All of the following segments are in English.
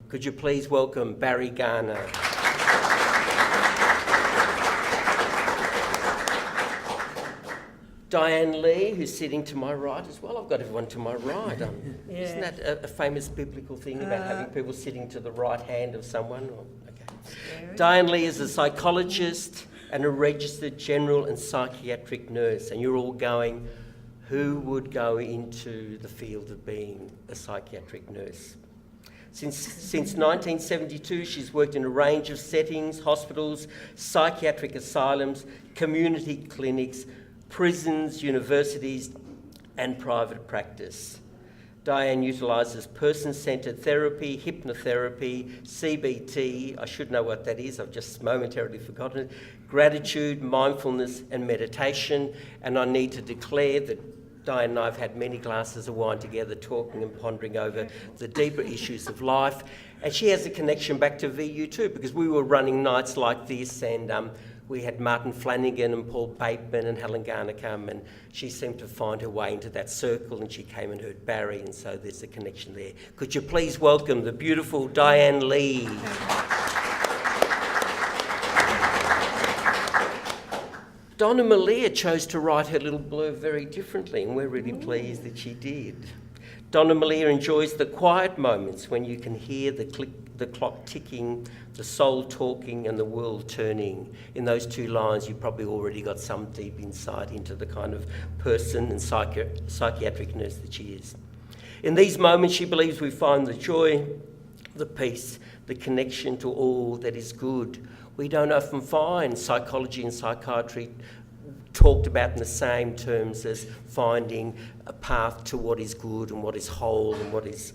Could you please welcome Barry Garner? Dianne Lee, who's sitting to my right as well. I've got everyone to my right. Yeah. Isn't that a famous biblical thing about having people sitting to the right hand of someone? Okay. Dianne Lee is a psychologist and a registered general and psychiatric nurse. And you're all going, who would go into the field of being a psychiatric nurse? Since 1972, she's worked in a range of settings: hospitals, psychiatric asylums, community clinics, prisons, universities, and private practice. Dianne utilises person-centred therapy, hypnotherapy, CBT, I should know what that is, I've just momentarily forgotten it, gratitude, mindfulness, and meditation. And I need to declare that Dianne and I have had many glasses of wine together, talking and pondering over the deeper issues of life. And she has a connection back to VU too, because we were running nights like this, and we had Martin Flanagan and Paul Bateman and Helen Garner come, and she seemed to find her way into that circle, and she came and heard Barry, and so there's a connection there. Could you please welcome the beautiful Dianne Lee? Donna Melia chose to write her little blurb very differently, and we're really pleased that she did. Donna Melia enjoys the quiet moments when you can hear the clock ticking, the soul talking, and the world turning. In those two lines, you've probably already got some deep insight into the kind of person and psychiatric nurse that she is. In these moments, she believes we find the joy, the peace, the connection to all that is good. We don't often find psychology and psychiatry talked about in the same terms as finding a path to what is good and what is whole and what is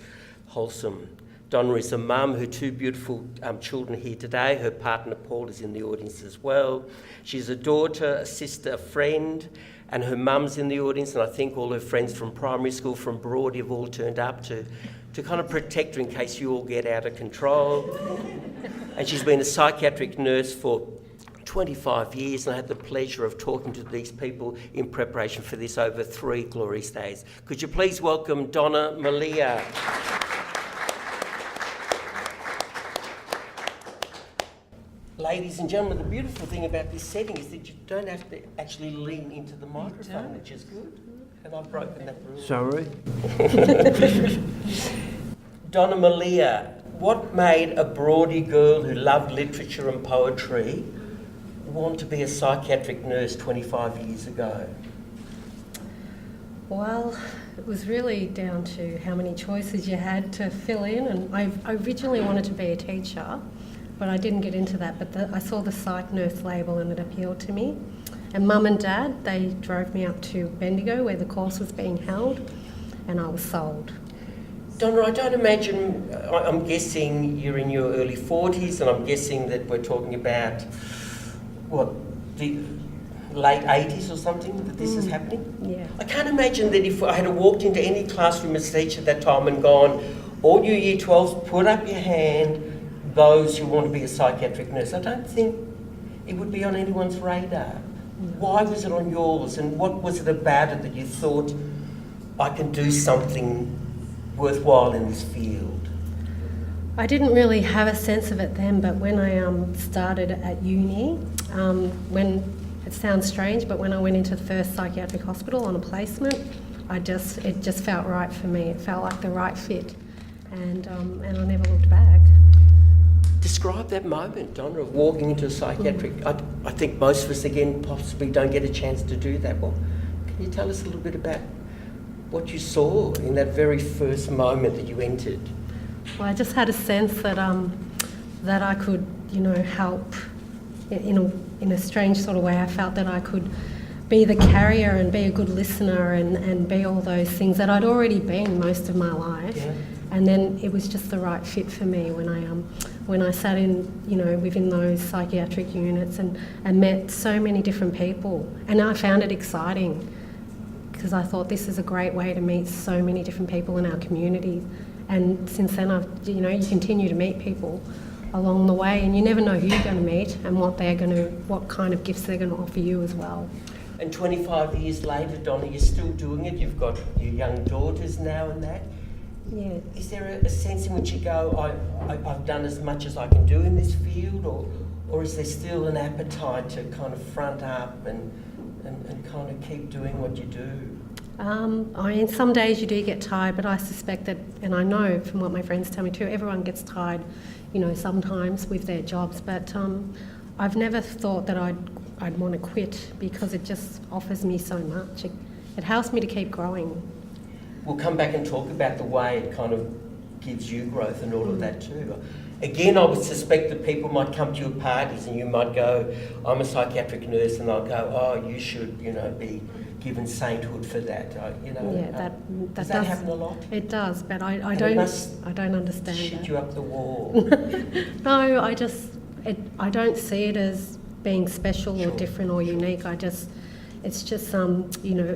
wholesome. Donna is a mum, her two beautiful children here today. Her partner Paul is in the audience as well. She's a daughter, a sister, a friend, and her mum's in the audience, and I think all her friends from primary school, from Broad, have all turned up to kind of protect her in case you all get out of control. And she's been a psychiatric nurse for 25 years, and I had the pleasure of talking to these people in preparation for this over 3 glorious days. Could you please welcome Donna Melia? Ladies and gentlemen, the beautiful thing about this setting is that you don't have to actually lean into the microphone, which is good. And I've broken that rule. Sorry? Donna Melia, what made a Broadie girl who loved literature and poetry want to be a psychiatric nurse 25 years ago? Well, it was really down to how many choices you had to fill in, and I originally wanted to be a teacher, but I didn't get into that. But I saw the psych nurse label and it appealed to me. And Mum and Dad, they drove me up to Bendigo where the course was being held, and I was sold. Donna, I don't imagine, I'm guessing you're in your early 40s, and I'm guessing that we're talking about, the late 80s or something that this is happening? Yeah. I can't imagine that if I had walked into any classroom as a teacher at that time and gone, all you Year 12s, put up your hand, those who want to be a psychiatric nurse. I don't think it would be on anyone's radar. Why was it on yours, and what was it about it that you thought, I can do something worthwhile in this field? I didn't really have a sense of it then, but when I started at uni, when it sounds strange, but when I went into the first psychiatric hospital on a placement, it just felt right for me. It felt like the right fit, and I never looked back. Describe that moment, Donna, of walking into a psychiatric. I think most of us, again, possibly don't get a chance to do that. Well, can you tell us a little bit about what you saw in that very first moment that you entered? Well, I just had a sense that that I could, help in a strange sort of way. I felt that I could be the carrier and be a good listener and be all those things that I'd already been most of my life. Yeah. And then it was just the right fit for me when I sat in, within those psychiatric units and met so many different people. And I found it exciting because I thought this is a great way to meet so many different people in our community. And since then, you continue to meet people along the way, and you never know who you're going to meet and what kind of gifts they're going to offer you as well. And 25 years later, Donna, you're still doing it. You've got your young daughters now and that. Yeah. Is there a sense in which you go, I've done as much as I can do in this field, or is there still an appetite to kind of front up and kind of keep doing what you do? I mean, some days you do get tired, but I suspect that, and I know from what my friends tell me too, everyone gets tired, you know, sometimes with their jobs, but I've never thought that I'd want to quit, because it just offers me so much. It helps me to keep growing. We'll come back and talk about the way it kind of gives you growth and all of that too. Again, I would suspect that people might come to your parties and you might go, I'm a psychiatric nurse, and I'll go, oh, you should, you know, be given sainthood for that. You know, Yeah, that does that happen a lot? It does, but I don't understand shit that. you up the wall. No, I don't see it as being special or different or unique. It's just you know,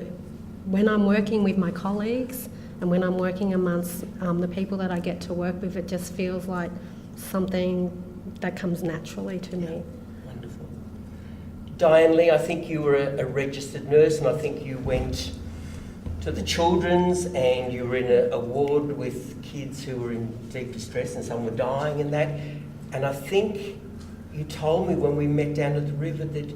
when I'm working with my colleagues and when I'm working amongst the people that I get to work with, it just feels like something that comes naturally to me. Wonderful. Dianne Lee, I think you were a registered nurse, and I think you went to the children's and you were in a ward with kids who were in deep distress and some were dying and that. And I think you told me when we met down at the river that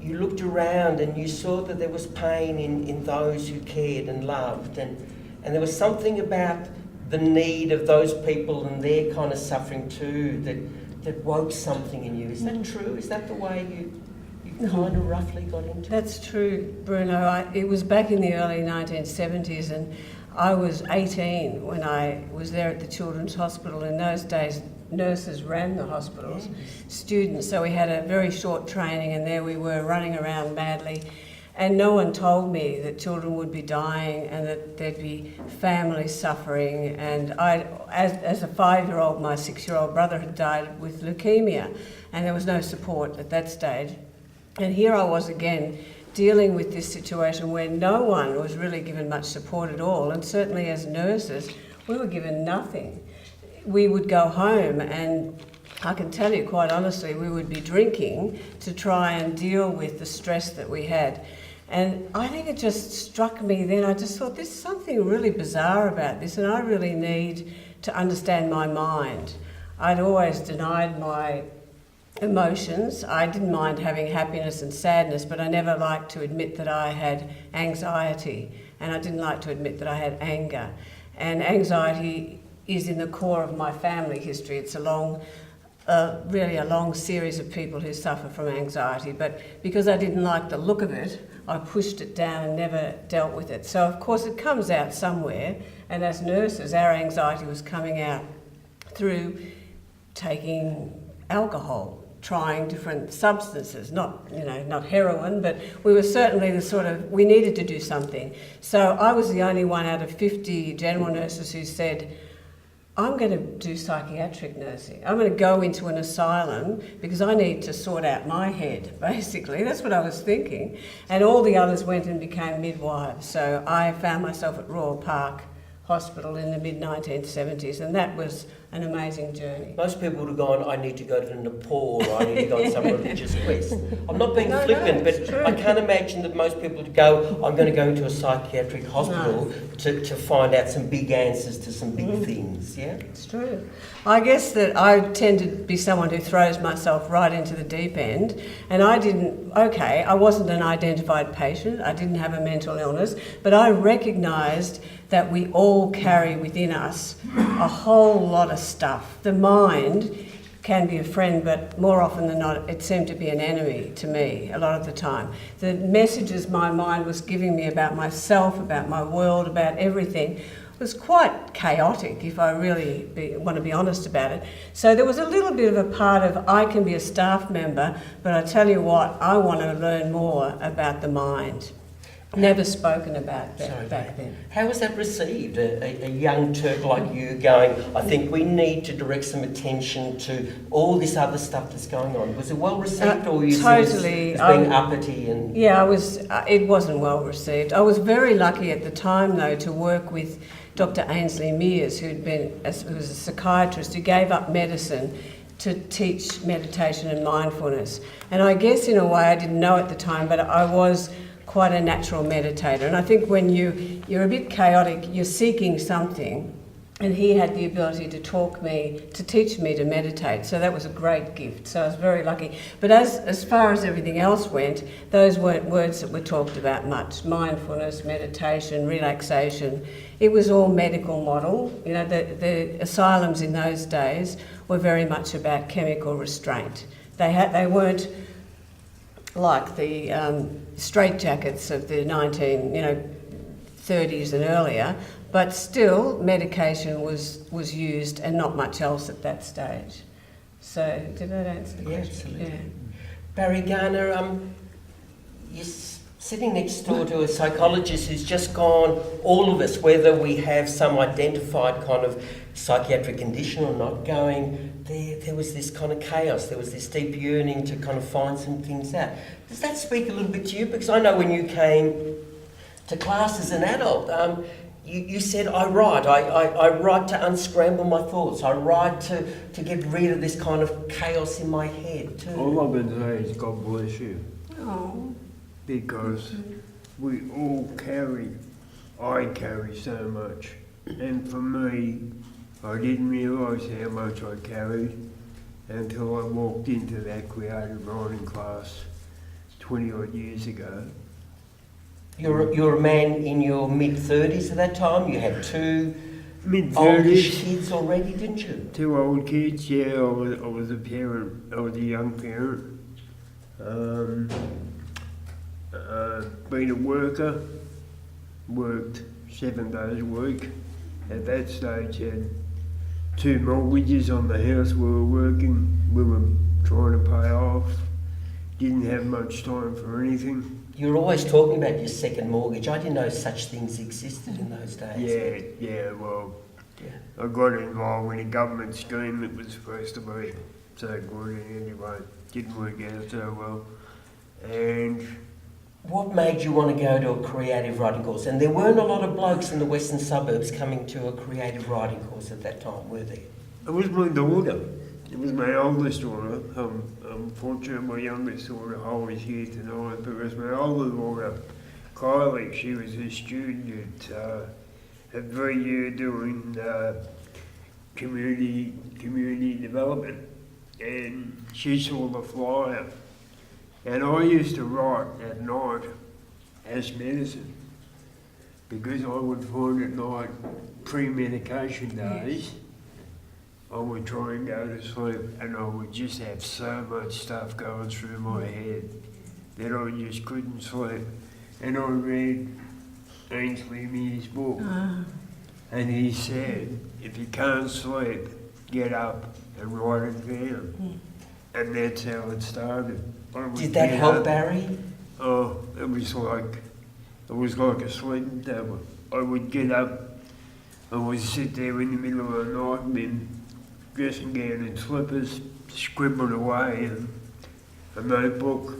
you looked around and you saw that there was pain in those who cared and loved, and there was something about the need of those people and their kind of suffering too that woke something in you. Is that true? Is that the way you kind of roughly got into it? That's true, Bruno. It was back in the early 1970s, and I was 18 when I was there at the Children's Hospital. In those days, nurses ran the hospitals, students, so we had a very short training, and there we were running around madly, and no one told me that children would be dying and that there'd be families suffering. And as a 5-year-old, my 6-year-old brother had died with leukemia, and there was no support at that stage. And here I was again, dealing with this situation where no one was really given much support at all, and certainly as nurses, we were given nothing. We would go home, and I can tell you quite honestly, we would be drinking to try and deal with the stress that we had. And I think it just struck me then, I just thought there's something really bizarre about this, and I really need to understand my mind. I'd always denied my emotions. I didn't mind having happiness and sadness, but I never liked to admit that I had anxiety, and I didn't like to admit that I had anger. And anxiety is in the core of my family history. It's really a long series of people who suffer from anxiety, but because I didn't like the look of it, I pushed it down and never dealt with it. So of course it comes out somewhere, and as nurses our anxiety was coming out through taking alcohol, trying different substances, not heroin, but we were certainly we needed to do something. So I was the only one out of 50 general nurses who said, I'm going to do psychiatric nursing. I'm going to go into an asylum because I need to sort out my head, basically. That's what I was thinking. And all the others went and became midwives. So I found myself at Royal Park Hospital in the mid-1970s, and that was an amazing journey. Most people would have gone, I need to go to Nepal, or I need to go on some religious quest. I'm not being flippant, but true. I can't imagine that most people would go, I'm going to go into a psychiatric hospital to find out some big answers to some big things, yeah? It's true. I guess that I tend to be someone who throws myself right into the deep end, and I wasn't an identified patient, I didn't have a mental illness, but I recognised that we all carry within us a whole lot of stuff. The mind can be a friend, but more often than not, it seemed to be an enemy to me a lot of the time. The messages my mind was giving me about myself, about my world, about everything, was quite chaotic, if I really want to be honest about it. So there was a little bit of a part of, I can be a staff member, but I tell you what, I want to learn more about the mind. Never spoken about that back then. How was that received? A young Turk like you going, I think we need to direct some attention to all this other stuff that's going on. Was it well received, or were you totally as being uppity? And yeah, it wasn't well received. I was very lucky at the time, though, to work with Dr. Ainsley Mears, who was a psychiatrist who gave up medicine to teach meditation and mindfulness. And I guess in a way I didn't know at the time, but I was quite a natural meditator. And I think when you're a bit chaotic, you're seeking something, And he had the ability to teach me to meditate. So that was a great gift. So I was very lucky. But as far as everything else went, those weren't words that were talked about much. Mindfulness, meditation, relaxation. It was all medical model. You know, the asylums in those days were very much about chemical restraint. They weren't like the straitjackets of the 30s and earlier. But still, medication was used and not much else at that stage. So, did that answer the question? Absolutely. Yeah. Barry Garner, you're sitting next door to a psychologist who's just gone, all of us, whether we have some identified kind of psychiatric condition or not, going, there was this kind of chaos, there was this deep yearning to kind of find some things out. Does that speak a little bit to you? Because I know when you came to class as an adult, you said, I write to unscramble my thoughts. I write to get rid of this kind of chaos in my head too. All I've been saying is God bless you. Oh. Because we all I carry so much. And for me, I didn't realise how much I carried until I walked into that creative writing class 20 odd years ago. You're a man in your mid-30s at that time. You had two Mid-30s. oldish kids already, didn't you? Two old kids, yeah. I was a parent. I was a young parent. Been a worker. Worked 7 days a week. At that stage, had 2 mortgages on the house we were working. We were trying to pay off. Didn't have much time for anything. You were always talking about your second mortgage. I didn't know such things existed in those days. Yeah, well, Yeah. I got involved in a government scheme that was supposed to be so good, and anyway, didn't work out so well. And What made you want to go to a creative writing course? And there weren't a lot of blokes in the western suburbs coming to a creative writing course at that time, were there? it was my daughter. It was my oldest daughter. Unfortunately, my youngest daughter, Holly's here tonight, but it was my older daughter, Kylie. She was a student at VU doing community development, and she saw the flyer. And I used to write at night as medicine, because I would find at night, pre-medication days, I would try and go to sleep, and I would just have so much stuff going through my head that I just couldn't sleep. And I read Ainsley Mears' book, and he said, if you can't sleep, get up and write it down. And that's how it started. Did that help, Barry? Oh, it was like a sleeping tablet. I would get up, I would sit there in the middle of the night in dressing gown and slippers, scribble away in a notebook,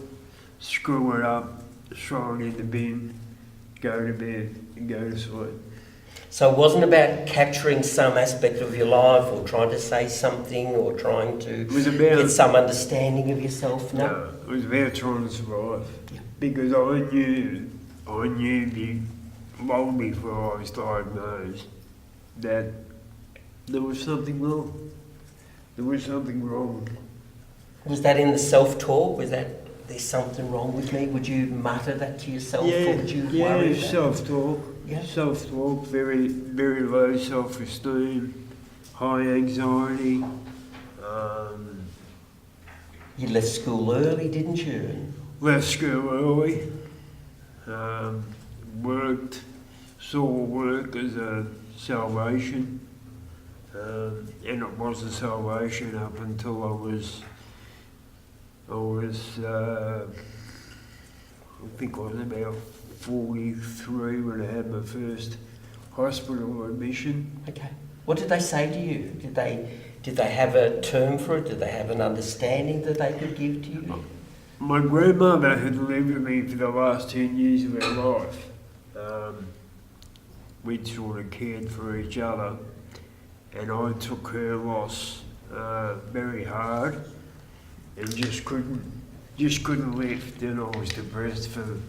screw it up, throw it in the bin, go to bed and go to sleep. So it wasn't about capturing some aspect of your life or trying to say something or trying to get some understanding of yourself, no? No, it was about trying to survive. Yeah. Because I knew long before I was diagnosed that there was something wrong. There was something wrong. Was that in the self-talk? Was that, there's something wrong with me? Would you mutter that to yourself or would you worry about self-talk. Yeah. Self-talk, very, very low self-esteem, high anxiety. You left school early, didn't you? Left school early. Saw work as a salvation. And it was a salvation up until I think I was about 43 when I had my first hospital admission. Okay. What did they say to you? Did they have a term for it? Did they have an understanding that they could give to you? My grandmother had lived with me for the last 10 years of her life. We'd sort of cared for each other, and I took her loss very hard, and just couldn't lift, and I was depressed for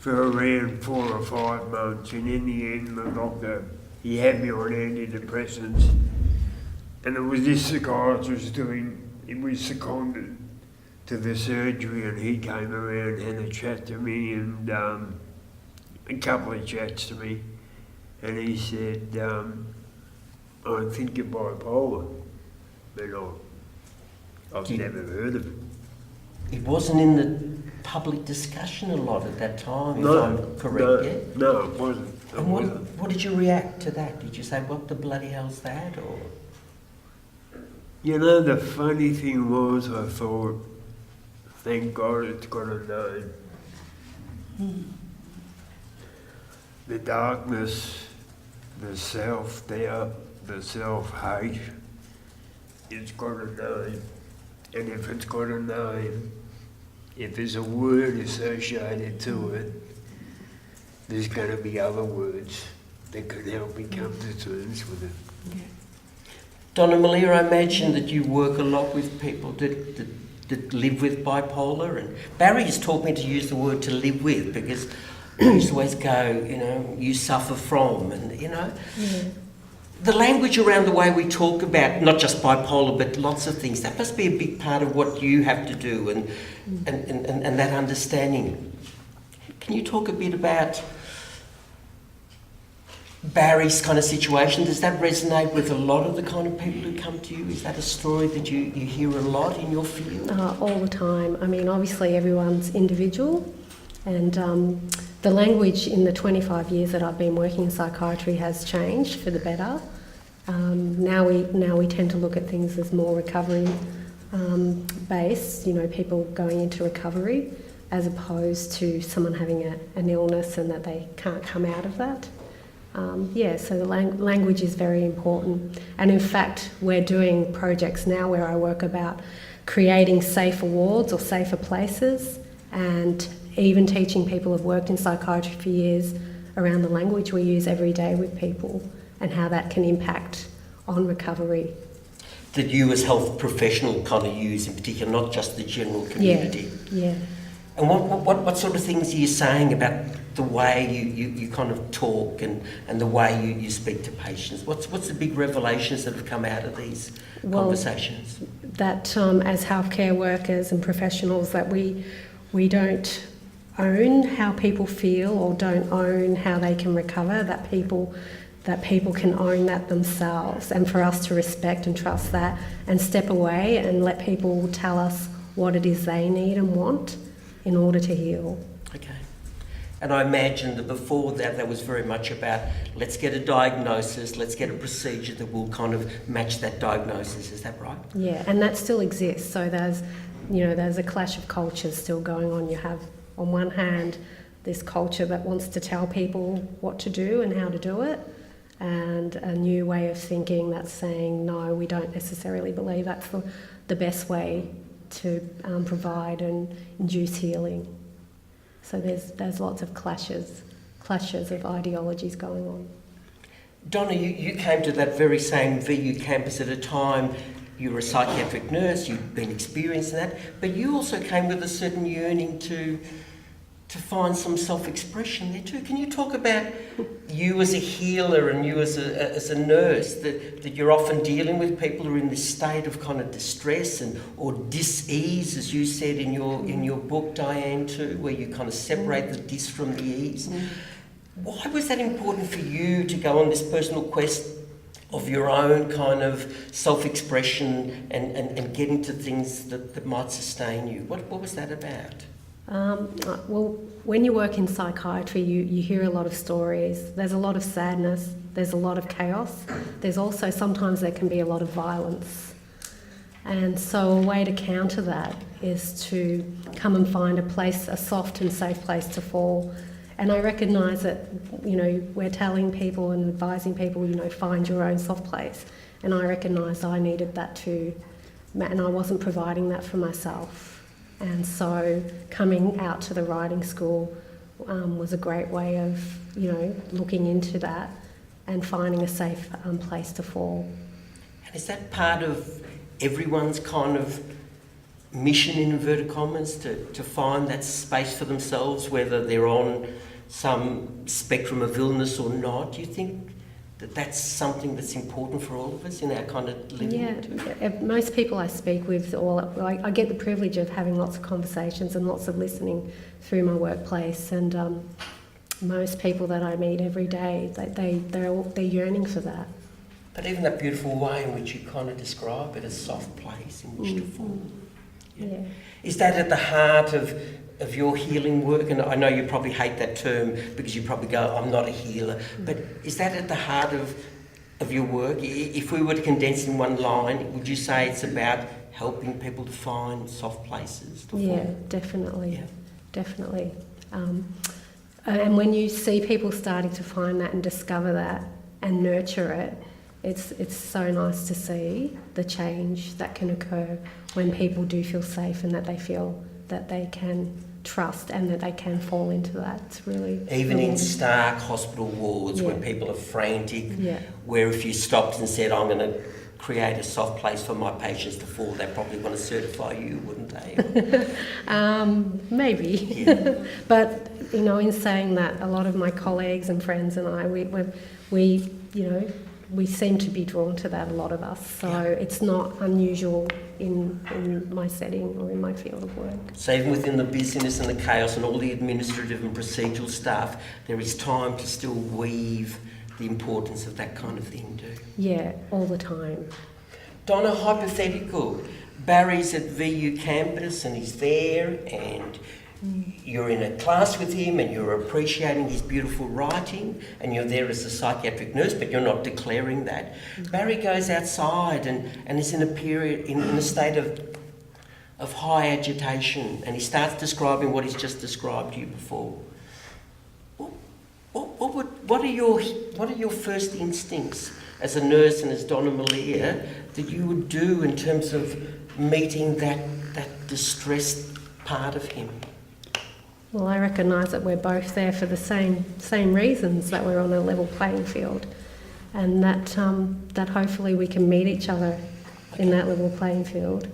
around 4 or 5 months, and in the end the doctor, he had me on antidepressants, and it was this psychiatrist he was seconded to the surgery, and he came around and had a chat to me, and a couple of chats to me, and he said, I think you're bipolar, but I've never heard of it. It wasn't in the public discussion a lot at that time, if I'm correct, yeah? No, it wasn't. And what did you react to that? Did you say, what the bloody hell's that, or...? You know, the funny thing was, I thought, thank God it's got a name. The darkness, the self-doubt, the self-hate, it's got a name. And if it's got a name, if there's a word associated to it, there's going to be other words that can help me come to terms with it. Yeah. Donna Melia, I imagine that you work a lot with people that live with bipolar, and Barry has taught me to use the word to live with, because I used to always go, you suffer from, and the language around the way we talk about not just bipolar but lots of things, that must be a big part of what you have to do, and that understanding. Can you talk a bit about Barry's kind of situation? Does that resonate with a lot of the kind of people who come to you? Is that a story that you hear a lot in your field? All the time. I mean, obviously everyone's individual, and the language in the 25 years that I've been working in psychiatry has changed for the better. Now we tend to look at things as more recovery based, people going into recovery, as opposed to someone having an illness and that they can't come out of that. So the language is very important. And in fact, we're doing projects now where I work about creating safer wards or safer places, and even teaching people who've worked in psychiatry for years around the language we use every day with people and how that can impact on recovery. That you as health professional kind of use in particular, not just the general community. Yeah. And what sort of things are you saying about the way you kind of talk and the way you speak to patients? What's the big revelations that have come out of these conversations? That as healthcare workers and professionals, that we don't own how people feel or don't own how they can recover, that people can own that themselves, and for us to respect and trust that and step away and let people tell us what it is they need and want in order to heal. Okay. And I imagine that before that was very much about, let's get a diagnosis, let's get a procedure that will kind of match that diagnosis. Is that right? Yeah, and that still exists. So there's a clash of cultures still going on. You have, on one hand, this culture that wants to tell people what to do and how to do it, and a new way of thinking that's saying, no, we don't necessarily believe that's the best way to provide and induce healing. So there's lots of clashes of ideologies going on. Donna, you came to that very same VU campus at a time. You were a psychiatric nurse, you'd been experiencing that, but you also came with a certain yearning to find some self-expression there too. Can you talk about you as a healer and you as a nurse, that you're often dealing with people who are in this state of kind of distress or dis-ease, as you said in your book, Dianne, too, where you kind of separate the dis from the ease. Why was that important for you to go on this personal quest of your own kind of self-expression and getting to things that might sustain you? What was that about? Well, when you work in psychiatry, you hear a lot of stories. There's a lot of sadness, there's a lot of chaos. There's also, sometimes there can be a lot of violence. And so a way to counter that is to come and find a soft and safe place to fall. And I recognise that, we're telling people and advising people, find your own soft place. And I recognised I needed that too. And I wasn't providing that for myself. And so coming out to the writing school was a great way of, looking into that and finding a safe place to fall. And is that part of everyone's kind of mission, in inverted commas, to find that space for themselves, whether they're on some spectrum of illness or not? Do you think that's something that's important for all of us in our kind of living? Yeah, most people I speak with, I get the privilege of having lots of conversations and lots of listening through my workplace, and most people that I meet every day, they're yearning for that. But even that beautiful way in which you kind of describe it, a soft place in which to fall. Yeah. Is that at the heart of your healing work? And I know you probably hate that term because you probably go, I'm not a healer. But is that at the heart of your work? If we were to condense in one line, would you say it's about helping people to find soft places to fall? Definitely. Yeah. Definitely. And when you see people starting to find that and discover that and nurture it, it's so nice to see the change that can occur when people do feel safe and that they feel that they can trust and that they can fall into that. It's really... Even in stark hospital wards where people are frantic, where if you stopped and said, I'm going to create a soft place for my patients to fall, they probably want to certify you, wouldn't they? Maybe. Yeah. But, you know, in saying that, a lot of my colleagues and friends and I, we seem to be drawn to that, a lot of us. So it's not unusual in my setting or in my field of work. So even within the busyness and the chaos and all the administrative and procedural stuff, there is time to still weave the importance of that kind of thing too. Yeah, all the time. Donna, hypothetical. Barry's at VU campus and he's there and you're in a class with him and you're appreciating his beautiful writing and you're there as a psychiatric nurse, but you're not declaring that. Barry goes outside and is in a period, in a state of high agitation, and he starts describing what he's just described to you before. What are your first instincts as a nurse and as Donna Melia that you would do in terms of meeting that distressed part of him? Well, I recognise that we're both there for the same reasons, that we're on a level playing field, and that hopefully we can meet each other in that level playing field.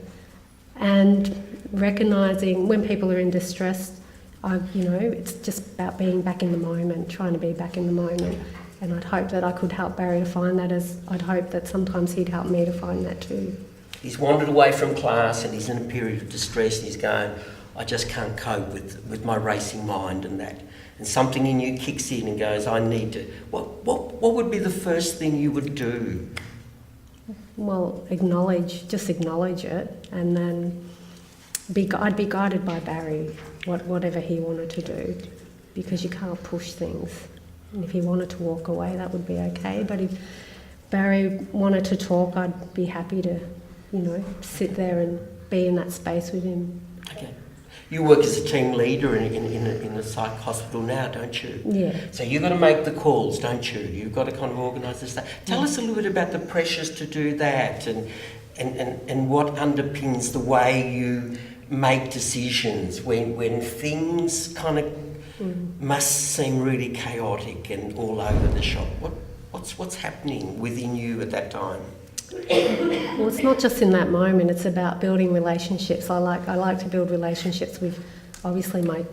And recognising when people are in distress, it's just about being back in the moment, trying to be back in the moment. And I'd hope that I could help Barry to find that, as I'd hope that sometimes he'd help me to find that too. He's wandered away from class and he's in a period of distress and he's going, I just can't cope with my racing mind and that. And something in you kicks in and goes, I need to... What would be the first thing you would do? Well, acknowledge it, and then I'd be guided by Barry, whatever he wanted to do, because you can't push things. And if he wanted to walk away, that would be okay. But if Barry wanted to talk, I'd be happy to, sit there and be in that space with him. Okay. You work as a team leader in a psych hospital now, don't you? Yeah. So you've got to make the calls, don't you? You've got to kind of organise the stuff. Tell us a little bit about the pressures to do that and what underpins the way you make decisions when things kind of must seem really chaotic and all over the shop. What's happening within you at that time? Well, it's not just in that moment, it's about building relationships. I like to build relationships with obviously my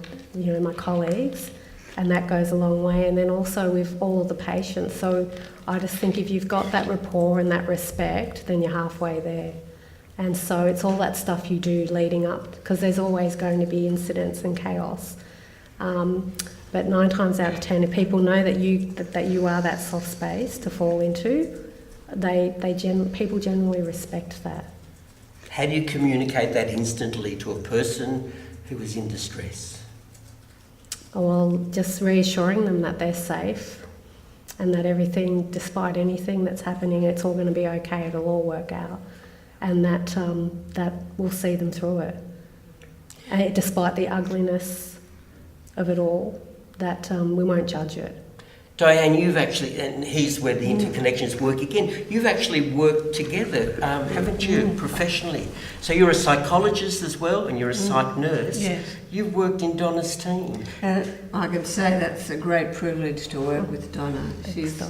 colleagues, and that goes a long way, and then also with all of the patients. So I just think if you've got that rapport and that respect, then you're halfway there. And so it's all that stuff you do leading up, because there's always going to be incidents and chaos. But 9 times out of 10, if people know that you are that soft space to fall into, people generally respect that. How do you communicate that instantly to a person who is in distress? Well, just reassuring them that they're safe and that everything, despite anything that's happening, it's all going to be okay, it'll all work out, and that we'll see them through it. And despite the ugliness of it all, that we won't judge it. Dianne, you've actually, and here's where the interconnections work again, you've actually worked together, haven't you, professionally? So you're a psychologist as well, and you're a psych nurse. Yes. You've worked in Donna's team. I can say that's a great privilege to work with Donna. She's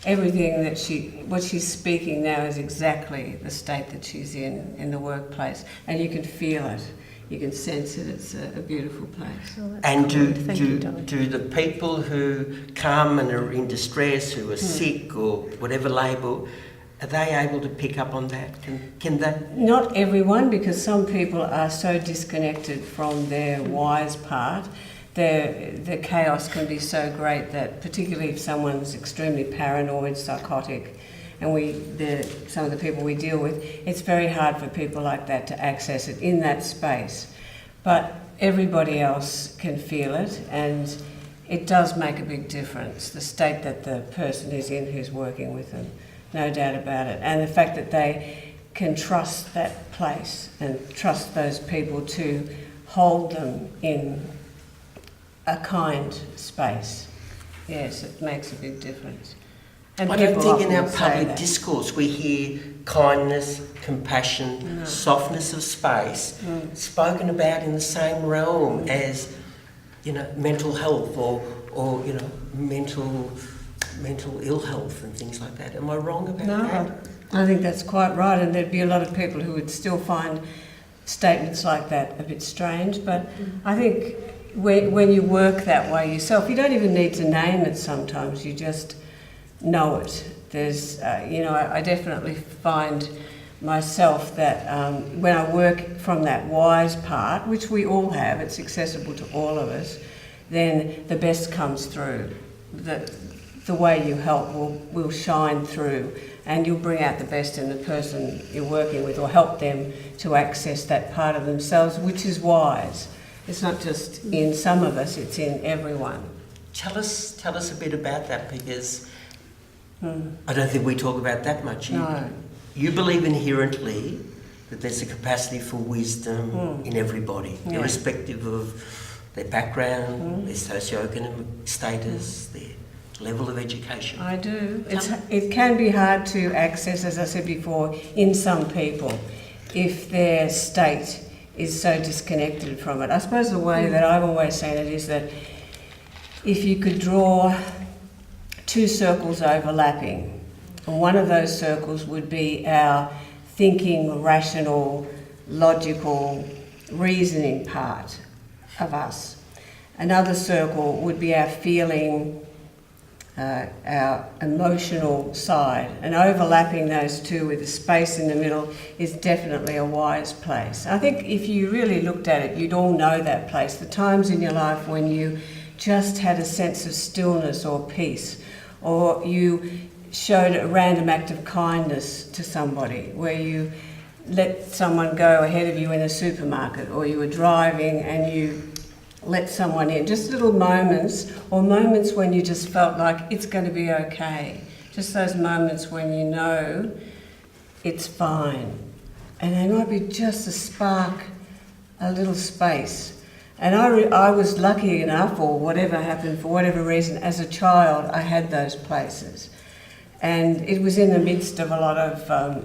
everything what she's speaking now is exactly the state that she's in the workplace, and you can feel it you can sense it. It's a beautiful place. Oh, that's And kind. Thank you, Dolly. do the people who come and are in distress, who are sick or whatever label, are they able to pick up on that? Can they? Not everyone, because some people are so disconnected from their wise part. The chaos can be so great that, particularly if someone's extremely paranoid, psychotic, and some of the people we deal with, it's very hard for people like that to access it in that space. But everybody else can feel it, and it does make a big difference, the state that the person is in who's working with them, no doubt about it. And the fact that they can trust that place and trust those people to hold them in a kind space. Yes, it makes a big difference. And I don't think in our often say public that. discourse we hear kindness, compassion, softness of space spoken about in the same realm as, mental health or mental ill health and things like that. Am I wrong about that? No, I think that's quite right, and there'd be a lot of people who would still find statements like that a bit strange, but I think when you work that way yourself, you don't even need to name it sometimes, you just know it. There's, I definitely find myself that when I work from that wise part, which we all have, it's accessible to all of us, then the best comes through. The way you help will shine through, and you'll bring out the best in the person you're working with, or help them to access that part of themselves, which is wise. It's not just in some of us, it's in everyone. Tell us a bit about that, because I don't think we talk about that much. No. You believe inherently that there's a capacity for wisdom in everybody, Yeah. irrespective of their background, their socioeconomic status, their level of education. I do. It can be hard to access, as I said before, in some people, if their state is so disconnected from it. I suppose the way that I've always seen it is that if you could draw two circles overlapping, and one of those circles would be our thinking, rational, logical, reasoning part of us. Another circle would be our feeling, our emotional side, and overlapping those two with a space in the middle is definitely a wise place. I think if you really looked at it, you'd all know that place. The times in your life when you just had a sense of stillness or peace, or you showed a random act of kindness to somebody, where you let someone go ahead of you in a supermarket, or you were driving and you let someone in. Just little moments, or moments when you just felt like it's going to be okay. Just those moments when you know it's fine. And they might be just a spark, a little space. And I was lucky enough, or whatever happened, for whatever reason, as a child, I had those places. And it was in the midst of a lot of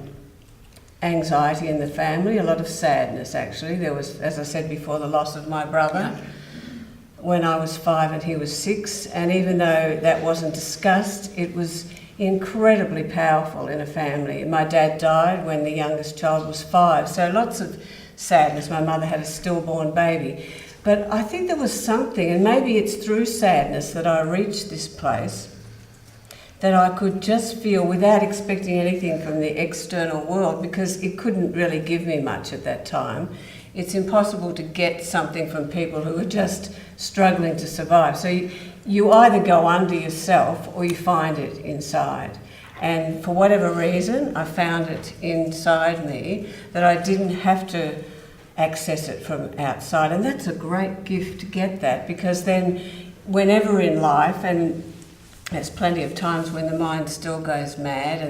anxiety in the family, a lot of sadness actually. There was, as I said before, the loss of my brother when I was 5 and he was 6. And even though that wasn't discussed, it was incredibly powerful in a family. My dad died when the youngest child was 5, so lots of sadness. My mother had a stillborn baby. But I think there was something, and maybe it's through sadness that I reached this place, that I could just feel without expecting anything from the external world, because it couldn't really give me much at that time. It's impossible to get something from people who are just struggling to survive. So you either go under yourself or you find it inside. And for whatever reason, I found it inside me, that I didn't have to access it from outside. And that's a great gift to get that, because then whenever in life, and there's plenty of times when the mind still goes mad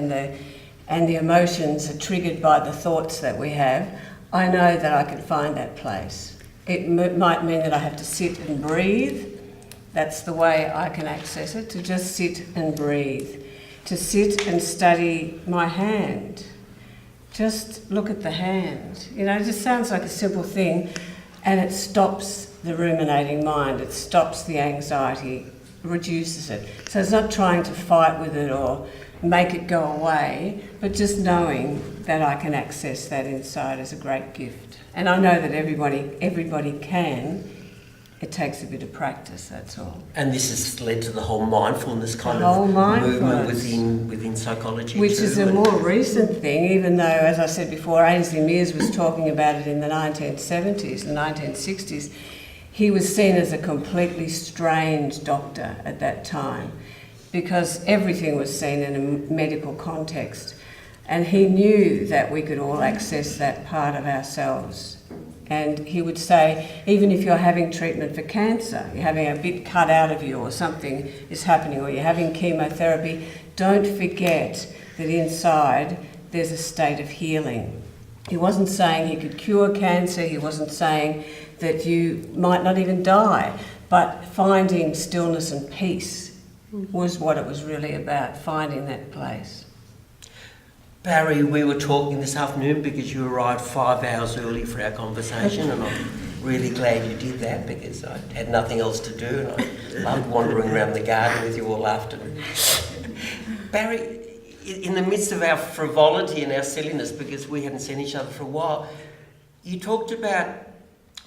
and the emotions are triggered by the thoughts that we have, I know that I can find that place. It might mean that I have to sit and breathe. That's the way I can access it, to just sit and breathe, to sit and study my hand. Just look at the hand. It just sounds like a simple thing, and it stops the ruminating mind. It stops the anxiety reduces it. So it's not trying to fight with it or make it go away, but just knowing that I can access that inside is a great gift. And I know that everybody can. It takes a bit of practice, that's all. And this has led to the whole mindfulness kind The whole of mindfulness. movement within psychology Which too, is a and- more recent thing, even though, as I said before, Ainsley Mears was talking about it in the 1970s and 1960s. He was seen as a completely strange doctor at that time because everything was seen in a medical context. And he knew that we could all access that part of ourselves. And he would say, even if you're having treatment for cancer, you're having a bit cut out of you or something is happening, or you're having chemotherapy, don't forget that inside there's a state of healing. He wasn't saying he could cure cancer, he wasn't saying that you might not even die, but finding stillness and peace was what it was really about, finding that place. Barry, we were talking this afternoon because you arrived 5 hours early for our conversation, and I'm really glad you did that because I had nothing else to do and I loved wandering around the garden with you all afternoon. Barry, in the midst of our frivolity and our silliness, because we hadn't seen each other for a while, you talked about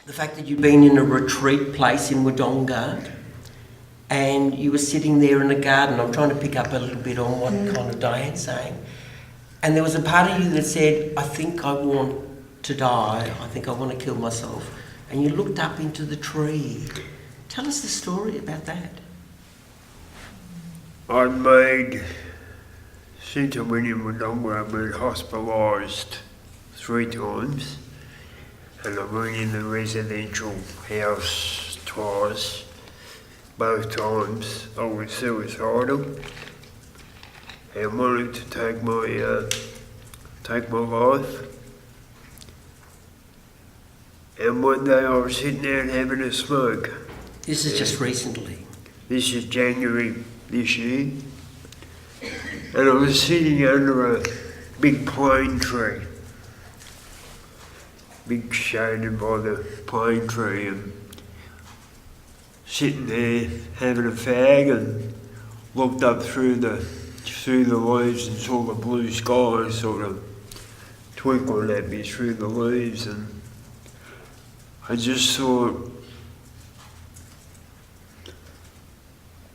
the fact that you'd been in a retreat place in Wodonga and you were sitting there in a garden. I'm trying to pick up a little bit on what kind of Dianne's saying. And there was a part of you that said, I think I want to die, I think I want to kill myself. And you looked up into the tree. Tell us the story about that. I'd made, since I went in Wodonga, I've been hospitalised 3 times. And I went in the residential house twice. Both times I was suicidal and wanted to take my life. And one day I was sitting there and having a smoke. This is just recently. This is January this year. And I was sitting under a big plane tree. Big shaded by the plane tree, and sitting there having a fag and looked up through the leaves and saw the blue sky sort of twinkling at me through the leaves, and I just thought,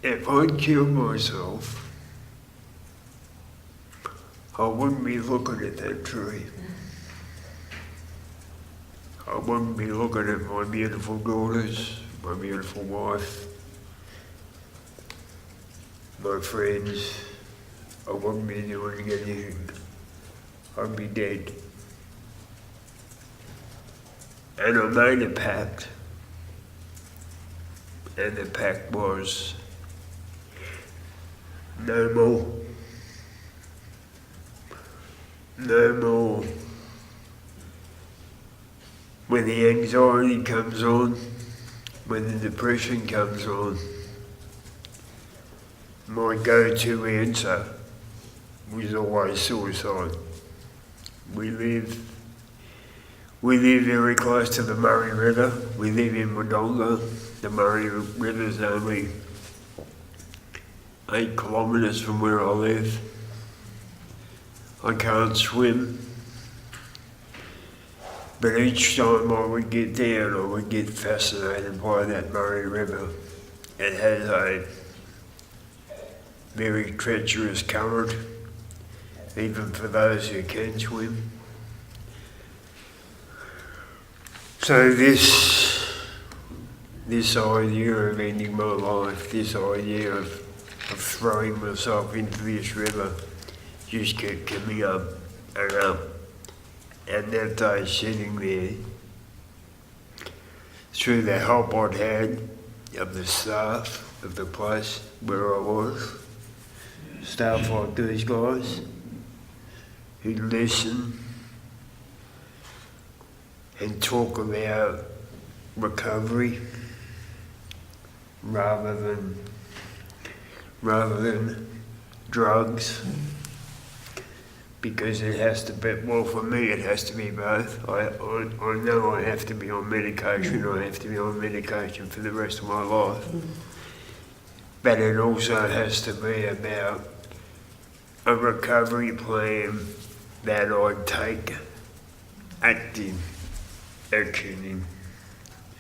if I'd killed myself, I wouldn't be looking at that tree. I wouldn't be looking at my beautiful daughters, my beautiful wife, my friends. I wouldn't be doing anything. I'd be dead. And I made a pact. And the pact was no more. No more. When the anxiety comes on, when the depression comes on, my go-to answer was always suicide. We live very close to the Murray River. We live in Wodonga. The Murray River's only 8 kilometres from where I live. I can't swim. But each time I would get down, I would get fascinated by that Murray River. It has a very treacherous current, even for those who can swim. So this idea of ending my life, this idea of throwing myself into this river, just kept coming up and up. And that day, sitting there, through the help I'd had of the staff of the place where I was, staff like these guys, who listen and talk about recovery rather than drugs. Because it has to be, well, for me it has to be both. I know I have to be on medication. I have to be on medication for the rest of my life. but it also has to be about a recovery plan that I take active action in.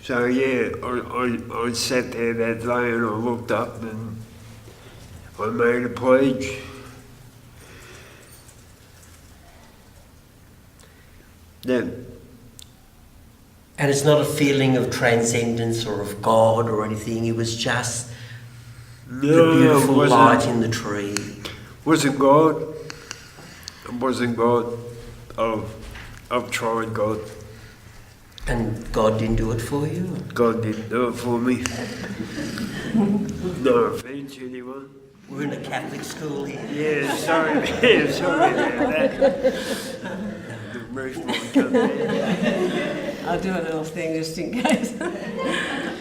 So yeah, I sat there that day and I looked up and I made a pledge. Then, And it's not a feeling of transcendence or of God or anything, it was just the beautiful light in the tree. Wasn't God. It wasn't God. I've tried God. And God didn't do it for you? God didn't do it for me. No offence, anyone. We're in a Catholic school here. Yeah, sorry about that. The roof might come down. I'll do a little thing just in case.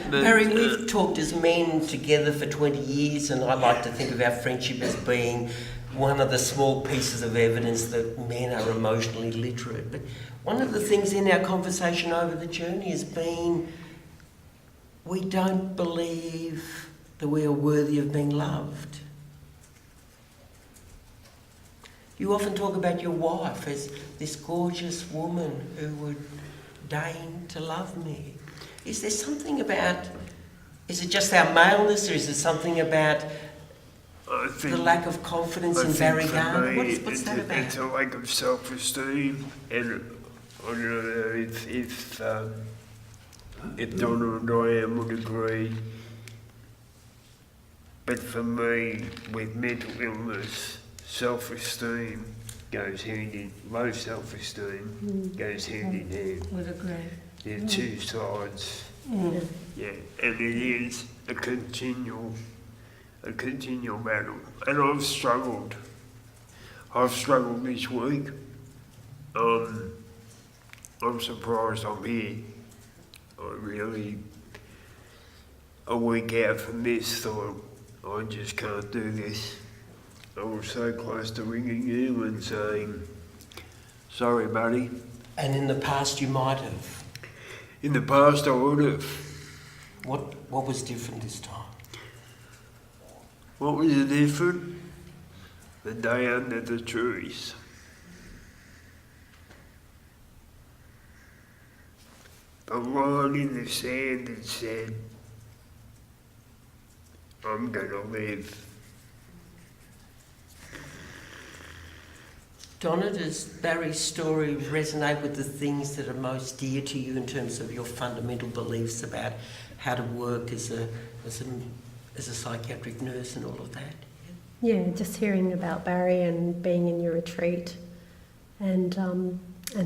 Barry, we've talked as men together for 20 years, and I like to think of our friendship as being one of the small pieces of evidence that men are emotionally literate. But one of the things in our conversation over the journey has been we don't believe that we are worthy of being loved. You often talk about your wife as this gorgeous woman who would deign to love me. Is there something about, is it just our maleness, or is it something about the lack of confidence in Barry Garner? What's that about? It's a lack of self-esteem, and I don't know if Donna and Dianne would agree, but for me, with mental illness, self-esteem goes hand in, low self-esteem goes hand in hand. Would agree. They're two sides. Yeah, and it is a continual battle. And I've struggled this week. I'm surprised I'm here. A week out from this, thought I just can't do this. I was so close to ringing you and saying, sorry buddy. And in the past you might have. In the past I would have. What was different this time? What was different? The day under the trees. The line in the sand that said, I'm gonna live. Donna, does Barry's story resonate with the things that are most dear to you in terms of your fundamental beliefs about how to work as a psychiatric nurse and all of that? Yeah, just hearing about Barry and being in your retreat and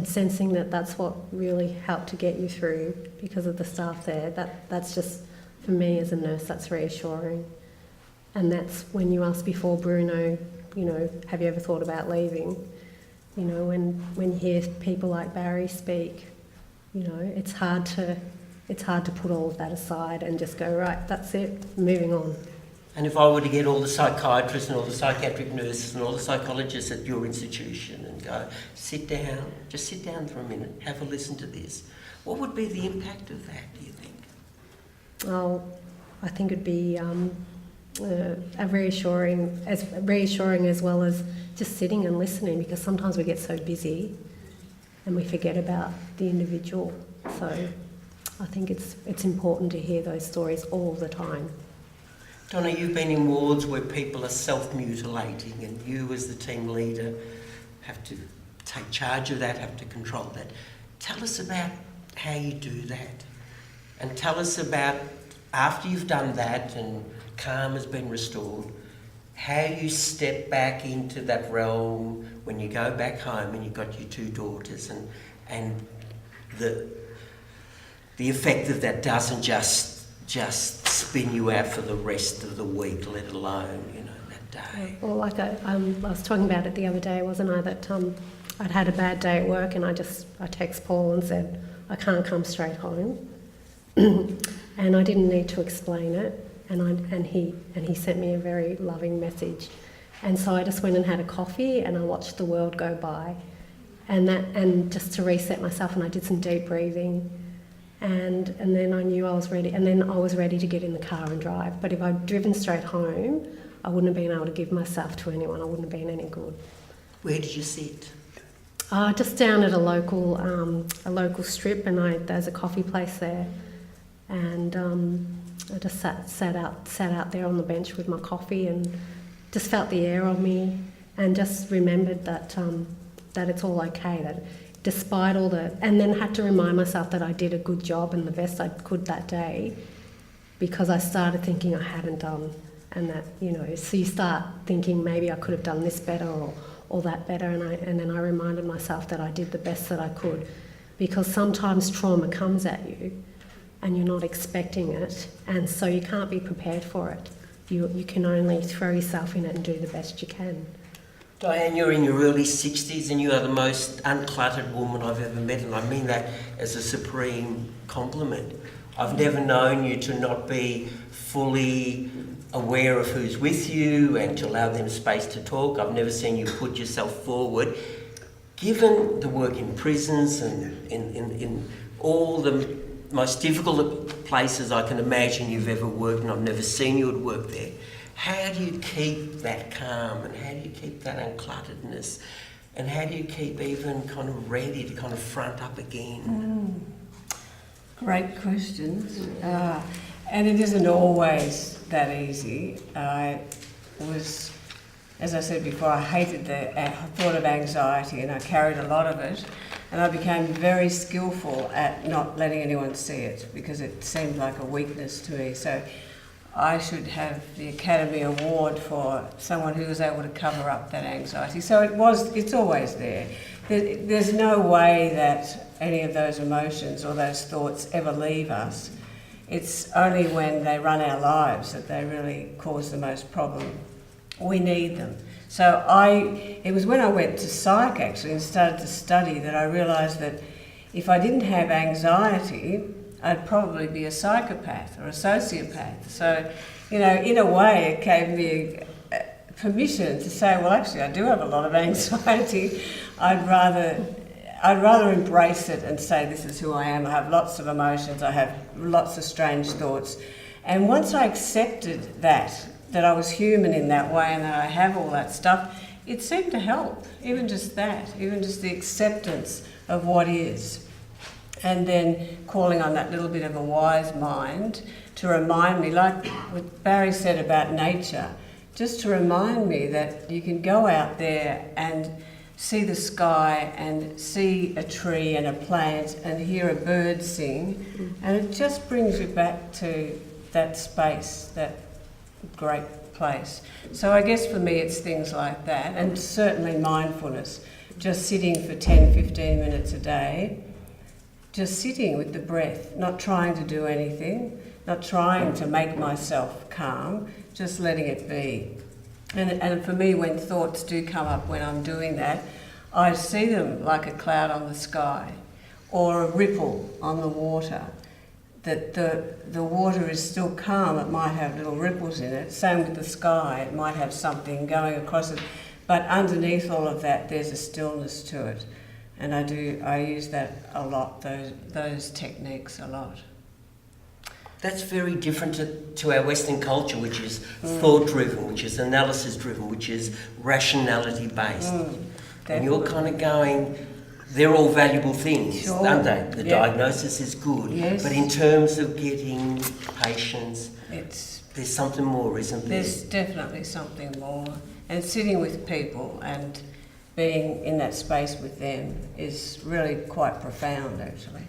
sensing that that's what really helped to get you through because of the staff there. That's just, for me as a nurse, that's reassuring. And that's when you asked before, Bruno, have you ever thought about leaving? When you hear people like Barry speak, it's hard to put all of that aside and just go, right, that's it, moving on. And if I were to get all the psychiatrists and all the psychiatric nurses and all the psychologists at your institution and go, just sit down for a minute, have a listen to this, what would be the impact of that, do you think? Oh, I think it'd be reassuring as well as just sitting and listening, because sometimes we get so busy and we forget about the individual. So I think it's important to hear those stories all the time. Donna, you've been in wards where people are self-mutilating, and you as the team leader have to take charge of that, have to control that. Tell us about how you do that, and tell us about, after you've done that and calm has been restored, how you step back into that realm when you go back home and you've got your two daughters, and the effect of that doesn't just spin you out for the rest of the week, let alone, that day. Well, like I was talking about it the other day, wasn't I, that I'd had a bad day at work, and I text Paul and said, I can't come straight home. And I didn't need to explain it. And he sent me a very loving message, and so I just went and had a coffee and I watched the world go by, and just to reset myself, and I did some deep breathing, And then I knew I was ready, and then I was ready to get in the car and drive. But if I'd driven straight home, I wouldn't have been able to give myself to anyone. I wouldn't have been any good. Where did you sit? Just down at a local strip, and there's a coffee place there, and I just sat out there on the bench with my coffee, and just felt the air on me, and just remembered that it's all okay. That despite all and then had to remind myself that I did a good job and the best I could that day, because I started thinking I hadn't done, and that, you know, so you start thinking maybe I could have done this better or that better, and then I reminded myself that I did the best that I could, because sometimes trauma comes at you and you're not expecting it, and so you can't be prepared for it. You can only throw yourself in it and do the best you can. Dianne, you're in your early 60s and you are the most uncluttered woman I've ever met, and I mean that as a supreme compliment. I've never known you to not be fully aware of who's with you and to allow them space to talk. I've never seen you put yourself forward. Given the work in prisons and in all the most difficult places I can imagine you've ever worked, and I've never seen you at work there, how do you keep that calm, and how do you keep that unclutteredness, and how do you keep even kind of ready to kind of front up again? Great questions. And it isn't always that easy. I was, as I said before, I hated the thought of anxiety, and I carried a lot of it, and I became very skillful at not letting anyone see it, because it seemed like a weakness to me. So I should have the Academy Award for someone who was able to cover up that anxiety. So it's always there. There's no way that any of those emotions or those thoughts ever leave us. It's only when they run our lives that they really cause the most problem. We need them. So it was when I went to psych actually and started to study that I realised that if I didn't have anxiety, I'd probably be a psychopath or a sociopath. So, you know, in a way it gave me permission to say, well, actually I do have a lot of anxiety. I'd rather embrace it and say, this is who I am. I have lots of emotions. I have lots of strange thoughts. And once I accepted that I was human in that way and that I have all that stuff, it seemed to help. Even just that, even just the acceptance of what is. And then calling on that little bit of a wise mind to remind me, like what Barry said about nature, just to remind me that you can go out there and see the sky and see a tree and a plant and hear a bird sing, and it just brings you back to that space, that great place. So I guess for me it's things like that, and certainly mindfulness, just sitting for 10-15 minutes a day, just sitting with the breath, not trying to do anything, not trying to make myself calm, just letting it be. And for me, when thoughts do come up when I'm doing that, I see them like a cloud on the sky or a ripple on the water, that the water is still calm. It might have little ripples in it. Same with the sky. It might have something going across it. But underneath all of that, there's a stillness to it. And I use that a lot, those techniques a lot. That's very different to our Western culture, which is thought-driven, which is analysis-driven, which is rationality-based. And you're kind of going, they're all valuable things, aren't they? The diagnosis is good. Yes. But in terms of getting patients, there's something more, isn't there? There's definitely something more. And sitting with people and being in that space with them is really quite profound, actually.